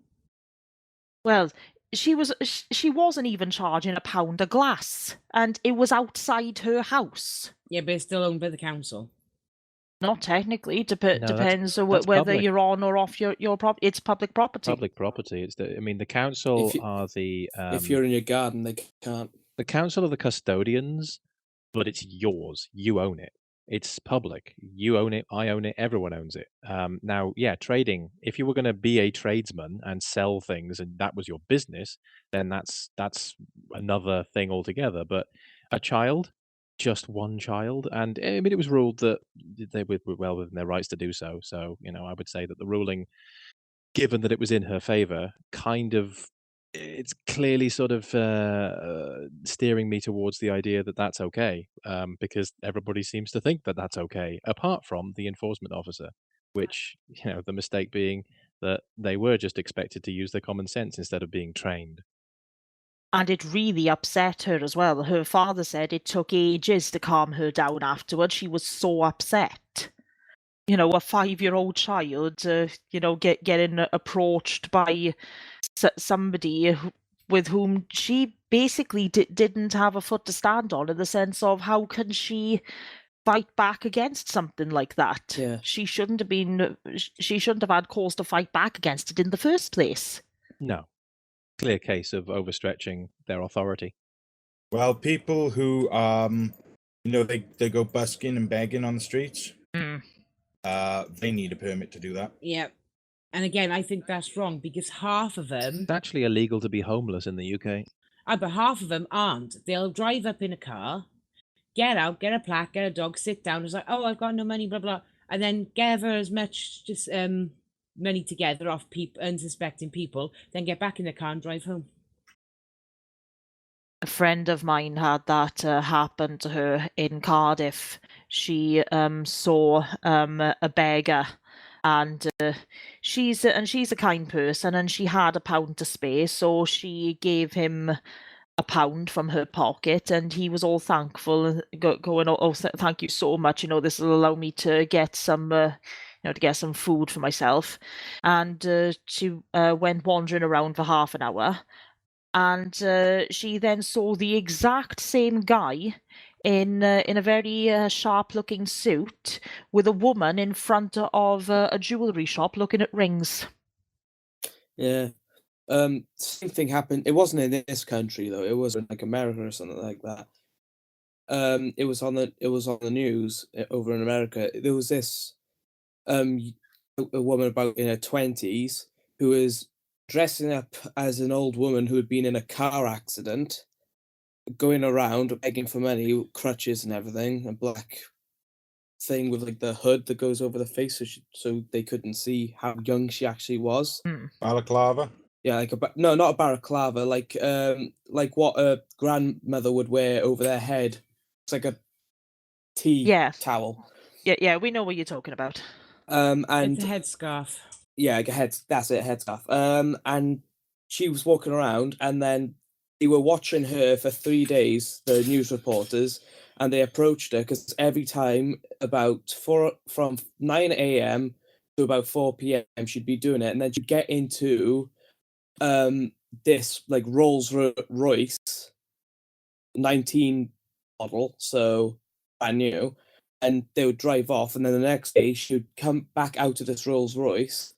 Well, she wasn't even charging £1 a glass, and it was outside her house. Yeah, but it's still owned by the council. Not technically. No, Depends that's whether public. you're on or off your property. It's public property. Public property. The council are the. If you're in your garden, they can't. The council are the custodians, but it's yours. You own it. It's public. You own it. I own it. Everyone owns it. Now, yeah, trading. If you were going to be a tradesman and sell things, and that was your business, then that's another thing altogether. But a child, just one child, and I mean, it was ruled that they were well within their rights to do so. So, I would say that the ruling, given that it was in her favor, it's clearly sort of steering me towards the idea that that's okay, because everybody seems to think that that's okay, apart from the enforcement officer, which, the mistake being that they were just expected to use their common sense instead of being trained. And it really upset her as well. Her father said it took ages to calm her down afterwards. She was so upset. A 5-year-old child, getting approached by somebody with whom she basically didn't have a foot to stand on, in the sense of how can she fight back against something like that? Yeah. She shouldn't have had cause to fight back against it in the first place. No. Clear case of overstretching their authority. Well, people who they go busking and begging on the streets. Mm. They need a permit to do that. Yeah. And again, I think that's wrong because half of them, It's actually illegal to be homeless in the UK. but half of them aren't. They'll drive up in a car, get out, get a plaque, get a dog, sit down. It's like, oh, I've got no money, blah blah, and then gather as much just money together off people, unsuspecting people, then get back in the car and drive home. A friend of mine had that happen to her in Cardiff. She saw a beggar, and she's a kind person, and she had £1 to spare, so she gave him £1 from her pocket, and he was all thankful, going, "Oh, thank you so much. This will allow me to get some, to get some food for myself." And she went wandering around for half an hour. And she then saw the exact same guy in a very sharp-looking suit with a woman in front of a jewelry shop looking at rings. Yeah. Same thing happened. It wasn't in this country though. It was in like America or something like that. It was on the news over in America. There was this a woman about in her 20s who was dressing up as an old woman who had been in a car accident, going around begging for money, crutches and everything, a black thing with like the hood that goes over the face, so they couldn't see how young she actually was. Balaclava. Yeah, no, not a balaclava, like what a grandmother would wear over their head. It's like a tea towel. Yeah, we know what you're talking about. And it's a headscarf. Yeah, that's it, headscarf. And she was walking around, and then they were watching her for 3 days, the news reporters, and they approached her because every time from 9 a.m. to about 4 p.m. she'd be doing it, and then she'd get into this like Rolls Royce 19 model, so brand new, and they would drive off, and then the next day she would come back out of this Rolls Royce,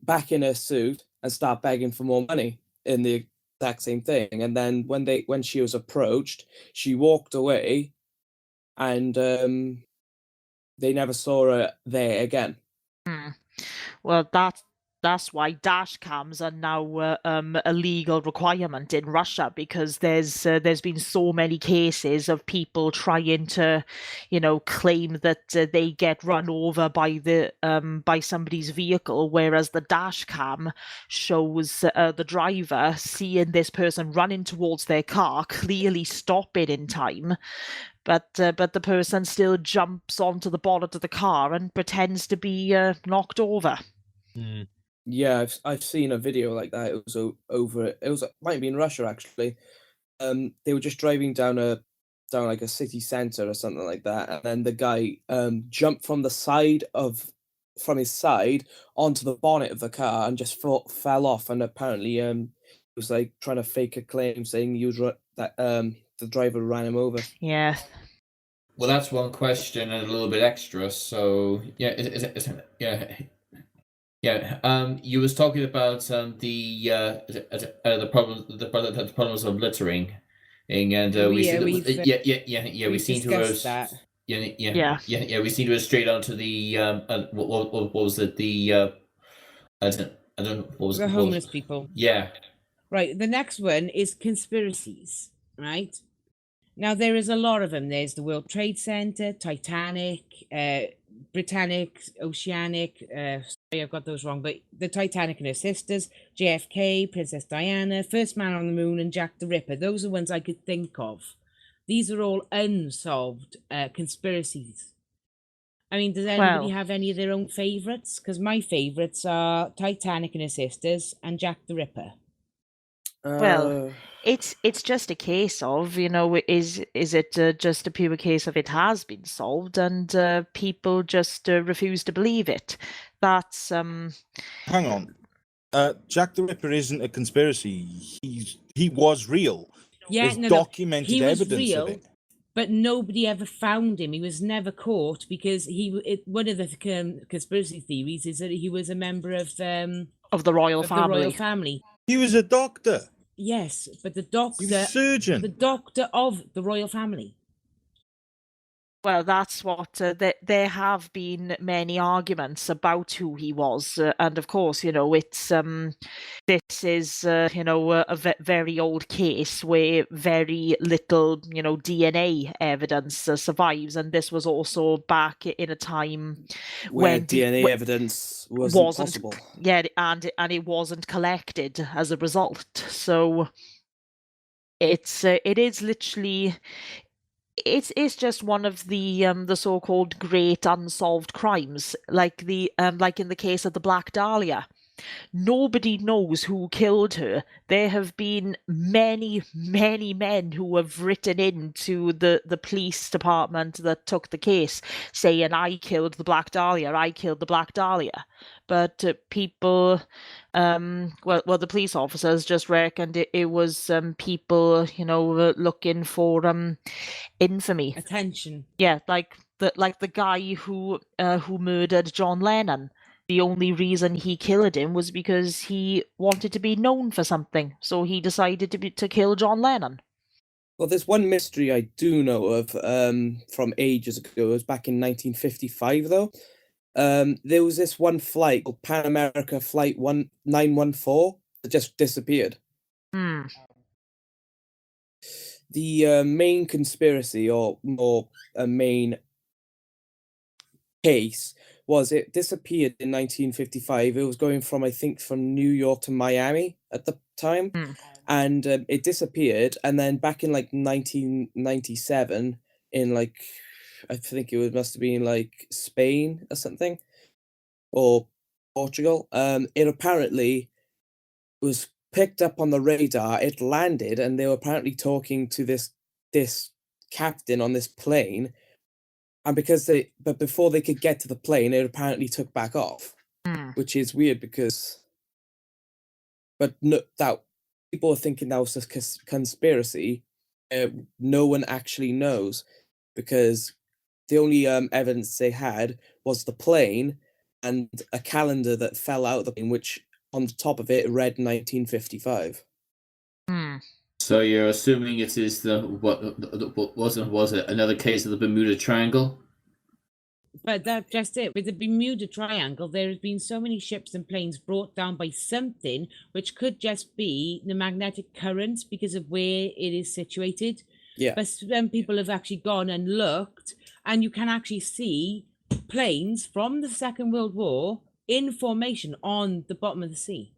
back in her suit, and start begging for more money in the exact same thing. And then when she was approached, she walked away, and they never saw her there again. Well, that's why dash cams are now a legal requirement in Russia, because there's been so many cases of people trying to, claim that they get run over by somebody's vehicle, whereas the dash cam shows the driver seeing this person running towards their car, clearly stopping in time. But the person still jumps onto the bonnet of the car and pretends to be knocked over. Yeah, I've seen a video like that. It was might be in Russia actually. They were just driving down like a city center or something like that, and then the guy jumped from his side onto the bonnet of the car and just fell off. And apparently, was like trying to fake a claim saying that the driver ran him over. Yeah. Well, that's one question and a little bit extra. So yeah, you was talking about the problems of littering, and we seem to have that. we seem to have straight onto the what was it, the I don't know, what was the homeless people. Yeah. Right. The next one is conspiracies. Right. Now there is a lot of them. There's the World Trade Center, Titanic, Britannic, Oceanic. Sorry, I've got those wrong. But the Titanic and her sisters, JFK, Princess Diana, First Man on the Moon, and Jack the Ripper. Those are ones I could think of. These are all unsolved conspiracies. I mean, does anybody have any of their own favourites? Because my favourites are Titanic and her sisters and Jack the Ripper. Well, it's just a case of, is it just a pure case of it has been solved and people just refuse to believe it? That's Hang on, Jack the Ripper isn't a conspiracy. He was real. Yeah, there's documented he was evidence real, of it. But nobody ever found him. He was never caught because one of the conspiracy theories is that he was a member of the royal family. He was a doctor. Yes, but the doctor, he was a surgeon. The doctor of the royal family. Well, that's what there have been many arguments about who he was, and of course, it's this is a very old case where very little DNA evidence survives, and this was also back in a time Where when DNA evidence wasn't possible. Yeah, and it wasn't collected as a result. So it is literally. It's just one of the so-called great unsolved crimes, like like in the case of the Black Dahlia. Nobody knows who killed her. There have been many, many men who have written in to the police department that took the case, saying, "I killed the Black Dahlia. I killed the Black Dahlia." But people, the police officers just reckoned it was people, looking for infamy. Attention. Yeah, like the guy who murdered John Lennon. The only reason he killed him was because he wanted to be known for something, so he decided to kill John Lennon. Well, there's one mystery I do know of from ages ago. It was back in 1955, though. There was this one flight called Pan America Flight 914 that just disappeared. The main conspiracy, or more a main case, was it disappeared in 1955. It was going from, I think, from New York to Miami at the time. And it disappeared. And then back in like 1997, in like, I think must have been like Spain or something, or Portugal. It apparently was picked up on the radar. It landed, and they were apparently talking to this captain on this plane. And but before they could get to the plane, it apparently took back off, which is weird because, but no, that people are thinking that was a conspiracy. No one actually knows, because the only evidence they had was the plane and a calendar that fell out of the plane, which on the top of it read 1955. So you're assuming it is was it another case of the Bermuda Triangle? But that's just it. With the Bermuda Triangle, there has been so many ships and planes brought down by something which could just be the magnetic currents because of where it is situated. Yeah. But some people have actually gone and looked, and you can actually see planes from the Second World War in formation on the bottom of the sea.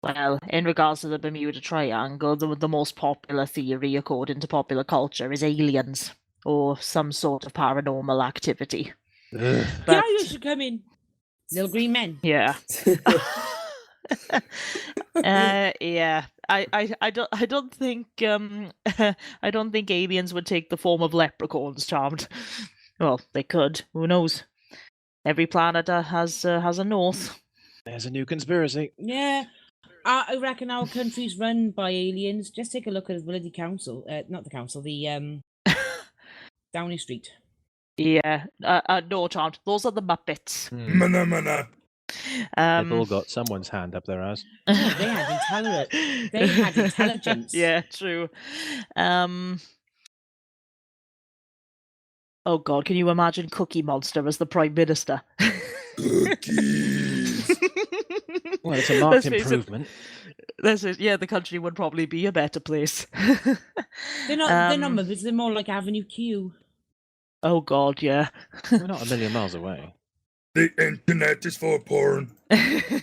Well, in regards to the Bermuda Triangle, the most popular theory, according to popular culture, is aliens or some sort of paranormal activity. The Irish should come in. Little green men. Yeah. Yeah. I don't think I don't think aliens would take the form of leprechauns, Charmed. Well, they could. Who knows? Every planet has a north. There's a new conspiracy. Yeah. I reckon our country's run by aliens. Just take a look at the bloody council. Not the council, the Downing Street. Yeah. No, Charmed. Those are the Muppets. Mana, mana. They've all got someone's hand up their ass. They had intelligence. They had intelligence. Yeah, true. Oh God, can you imagine Cookie Monster as the Prime Minister? Cookies. Well, it's a marked improvement. The country would probably be a better place. They're not Muppets, they're more like Avenue Q. Oh God, yeah. We're not a million miles away. The internet is for porn. That's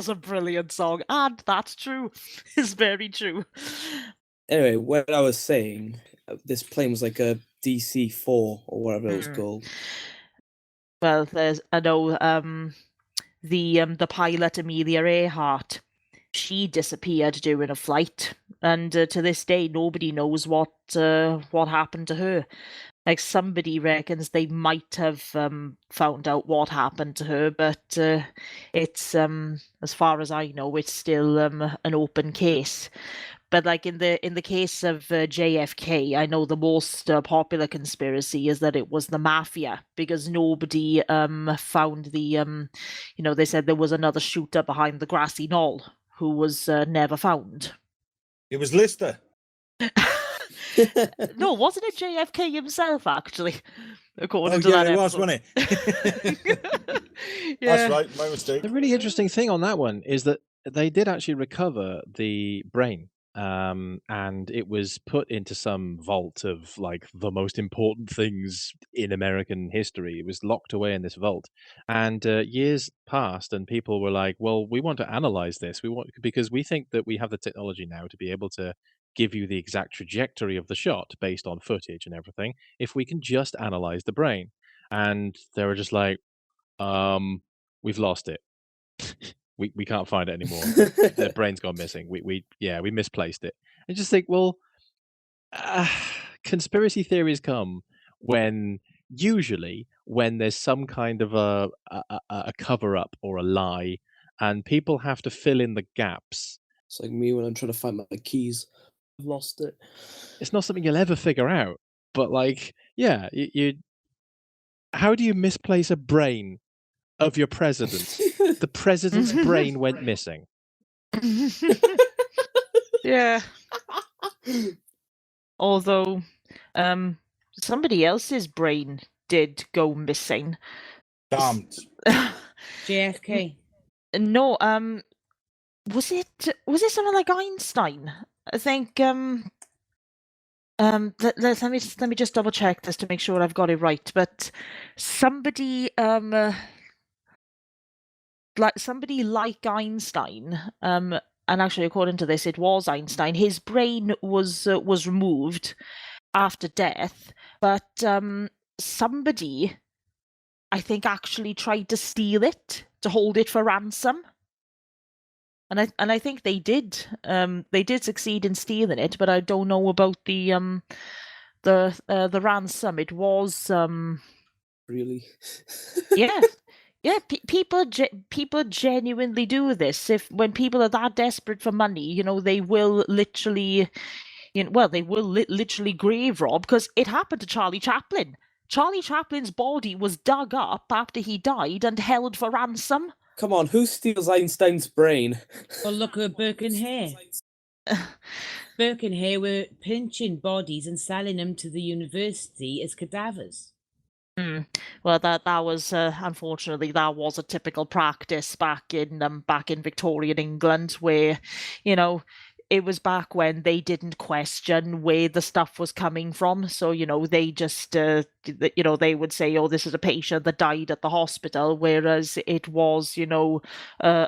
a brilliant song, and that's true. It's very true. Anyway, what I was saying, this plane was like a DC-4 or whatever it was called. Well, I know the pilot Amelia Earhart. She disappeared during a flight, and to this day nobody knows what happened to her. Like, somebody reckons they might have found out what happened to her, but it's as far as I know, it's still an open case. But like in the case of JFK, I know the most popular conspiracy is that it was the mafia, because nobody found the they said there was another shooter behind the grassy knoll who was never found. It was Lister. No, wasn't it JFK himself, actually? According Oh to yeah, that it was, episode. wasn't it? Yeah. That's right, my mistake. The really interesting thing on that one is that they did actually recover the brain, and it was put into some vault of like the most important things in American history. It was locked away in this vault, and years passed, and people were like, "Well, we want to analyze this. We want because we think that we have the technology now to be able to." Give you the exact trajectory of the shot based on footage and everything, if we can just analyze the brain. And they were just like, we've lost it. We can't find it anymore. The brain's gone missing. We misplaced it. I just think, well, conspiracy theories come when usually when there's some kind of a cover up or a lie, and people have to fill in the gaps. It's like me when I'm trying to find my keys. I've lost it. It's not something you'll ever figure out. But like, yeah, you how do you misplace a brain of your president? The president's brain went missing. Yeah. Although, somebody else's brain did go missing. Damned. JFK. No, was it someone like Einstein? I think let me just double check this to make sure I've got it right. But somebody like Einstein, and actually according to this, it was Einstein. His brain was removed after death, but somebody, I think, actually tried to steal it to hold it for ransom. And I think they did. They did succeed in stealing it, but I don't know about the ransom. It was Really? yeah. Yeah, people genuinely do this. When people are that desperate for money, they will literally, literally grave rob, because it happened to Charlie Chaplin. Charlie Chaplin's body was dug up after he died and held for ransom. Come on, who steals Einstein's brain? Well, look at Burke and Hare. Burke and Hare were pinching bodies and selling them to the university as cadavers. Well, that was unfortunately that was a typical practice back in Victorian England, where it was back when they didn't question where the stuff was coming from. So they just they would say, "Oh, this is a patient that died at the hospital," whereas it was a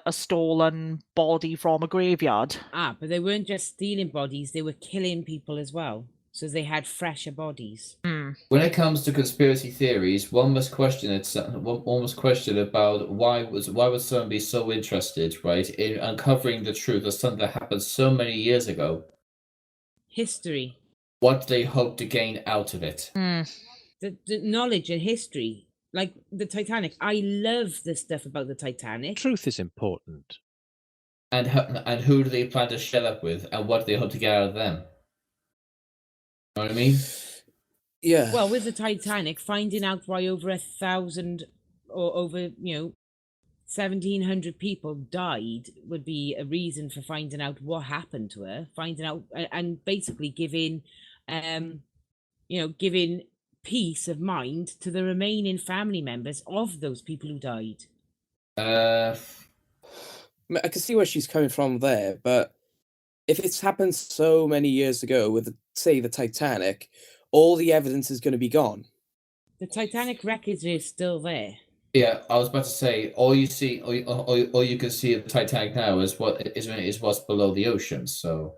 stolen body from a graveyard. But they weren't just stealing bodies; they were killing people as well. So they had fresher bodies. When it comes to conspiracy theories, one must question about why would someone be so interested, right, in uncovering the truth of something that happened so many years ago? History. What do they hope to gain out of it? The knowledge and history, like the Titanic. I love the stuff about the Titanic. Truth is important. And who do they plan to shut up with, and what do they hope to get out of them? You know what I mean? Yeah. Well, with the Titanic, finding out why over 1,000 or over 1,700 people died would be a reason for finding out what happened to her. Finding out and basically giving peace of mind to the remaining family members of those people who died. I can see where she's coming from there, but if it's happened so many years ago with, say, the Titanic, all the evidence is going to be gone. The Titanic wreckage is still there. Yeah, I was about to say, all you can see of the Titanic now is what's below the ocean. So,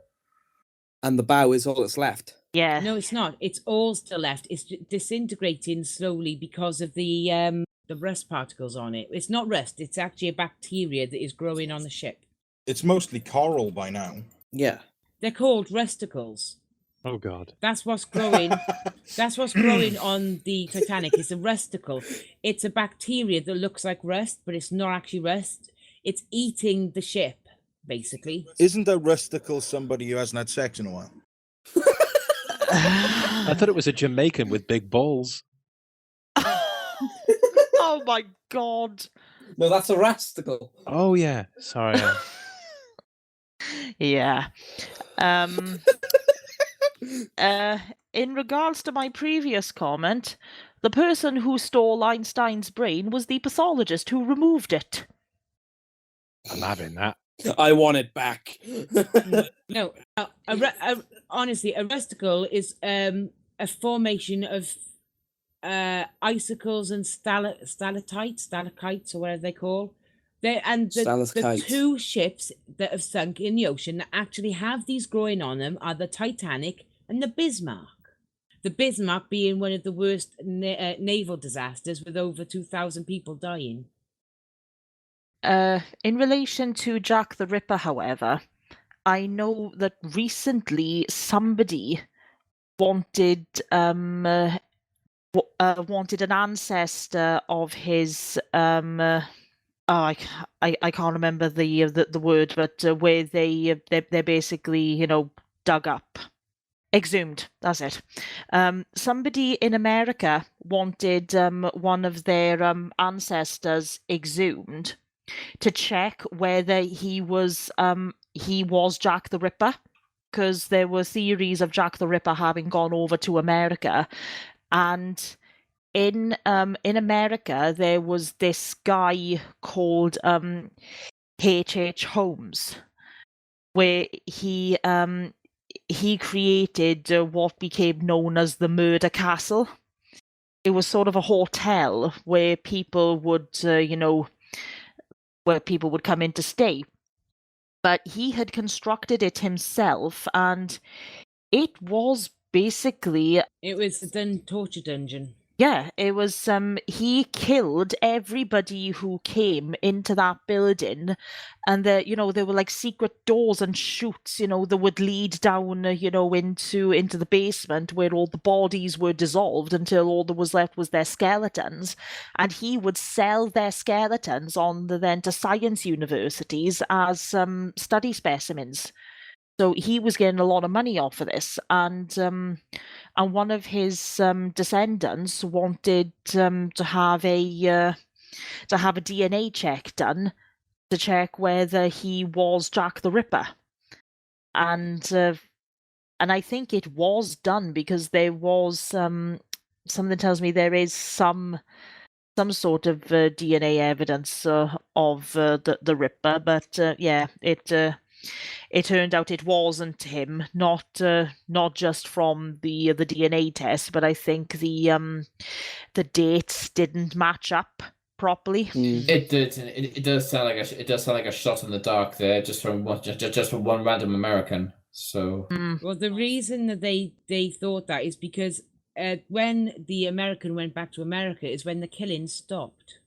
and the bow is all that's left. Yeah. No, it's not. It's all still left. It's disintegrating slowly because of the rust particles on it. It's not rust. It's actually a bacteria that is growing on the ship. It's mostly coral by now. Yeah. They're called rusticles. Oh God. That's what's growing. That's what's growing on the Titanic. It's a rusticle. It's a bacteria that looks like rust, but it's not actually rust. It's eating the ship, basically. Isn't a rusticle somebody who hasn't had sex in a while? I thought it was a Jamaican with big balls. Oh my God. No, that's a rasticle. Oh yeah. Sorry. Yeah. In regards to my previous comment, the person who stole Einstein's brain was the pathologist who removed it. I'm having that. I want it back. No, honestly, a resticle is a formation of icicles and stalactites, or whatever they call. The Stalactites. two ships that have sunk in the ocean that actually have these growing on them are the Titanic and the Bismarck. The Bismarck being one of the worst naval disasters with over 2,000 people dying. In relation to Jack the Ripper, however, I know that recently somebody wanted wanted an ancestor of his I can't remember the word, but where they're basically dug up, exhumed. That's it. Somebody in America wanted one of their ancestors exhumed to check whether he was Jack the Ripper, because there were theories of Jack the Ripper having gone over to America, and in America there was this guy called H.H. Holmes, where he created what became known as the Murder Castle. It was sort of a hotel where people would where people would come in to stay. But he had constructed it himself, and it was basically... It was the torture dungeon. Yeah, it was, he killed everybody who came into that building, and there were like secret doors and chutes, that would lead down, into the basement where all the bodies were dissolved until all that was left was their skeletons, and he would sell their skeletons on then to science universities as study specimens. So he was getting a lot of money off of this, and one of his descendants wanted to have a DNA check done to check whether he was Jack the Ripper, and I think it was done because there was something tells me there is some sort of DNA evidence of the Ripper, but yeah, it turned out it wasn't him, not just from the DNA test, but I think the dates didn't match up properly. It did. It does sound like a shot in the dark there, just from one random American. So Well, the reason that they thought that is because when the American went back to America is when the killing stopped.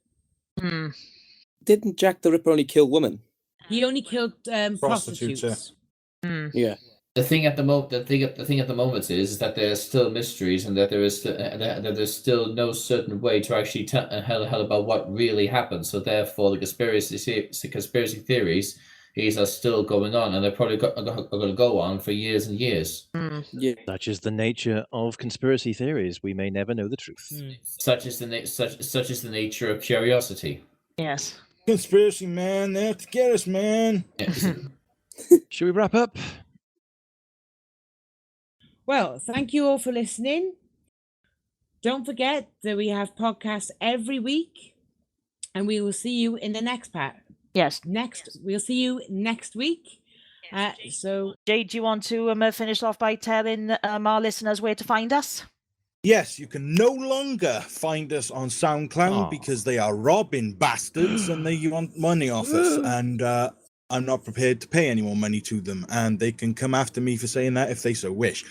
Didn't Jack the Ripper only kill women? He only killed prostitutes. Yeah. The thing at the moment is that there are still mysteries, and that there's still no certain way to actually tell about what really happened. So therefore, the conspiracy theories are still going on, and they're probably going to go on for years and years. Yeah. Such is the nature of conspiracy theories. We may never know the truth. Such is the nature of curiosity. Yes. Conspiracy, man. They're out to get us, man. Should we wrap up? Well, thank you all for listening. Don't forget that we have podcasts every week, and we will see you in the next part. Yes. We'll see you next week. So, Jay, do you want to finish off by telling our listeners where to find us? Yes, you can no longer find us on SoundCloud because they are robbing bastards and they want money off us. And I'm not prepared to pay any more money to them. And they can come after me for saying that if they so wish.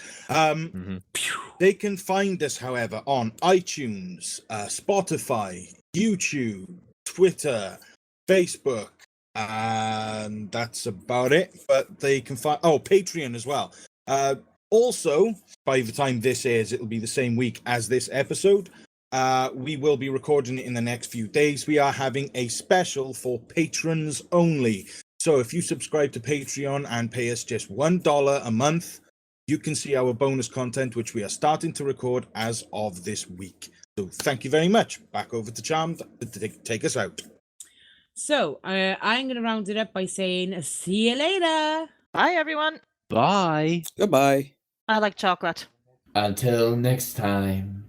They can find us, however, on iTunes, Spotify, YouTube, Twitter, Facebook, and that's about it. But they can find Patreon as well. Also, by the time this airs, it'll be the same week as this episode. We will be recording it in the next few days. We are having a special for patrons only. So if you subscribe to Patreon and pay us just $1 a month, you can see our bonus content, which we are starting to record as of this week. So thank you very much. Back over to Charmed to take us out. So I'm going to round it up by saying, see you later. Bye, everyone. Bye. Goodbye. I like chocolate. Until next time.